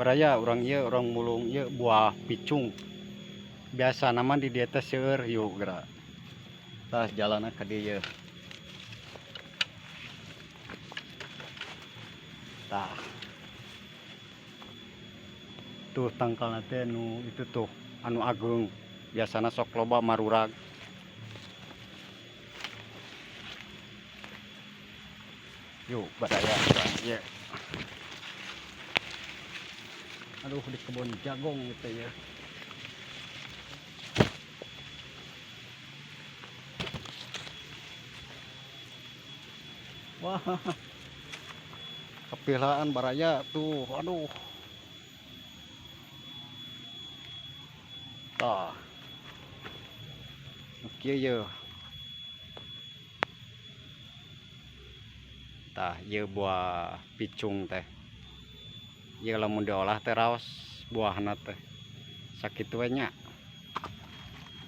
Baraya orang iya orang mulung iya buah picung. Biasa nama di dieta seueur yuk gerak. Tah jalan ke dieu. Tah. Tuh tangkal nanti anu itu tuh anu agung. Biasana sok loba marurag. Yuk baraya orang iya. Aduh di kebun jagung gitu ya. Wah, kepilaan baraya tuh, aduh. Tah, kieu ye. Tah, ye buah picung teh. Ye lamun diolah teh raos buahna teh. Sakitu we nya.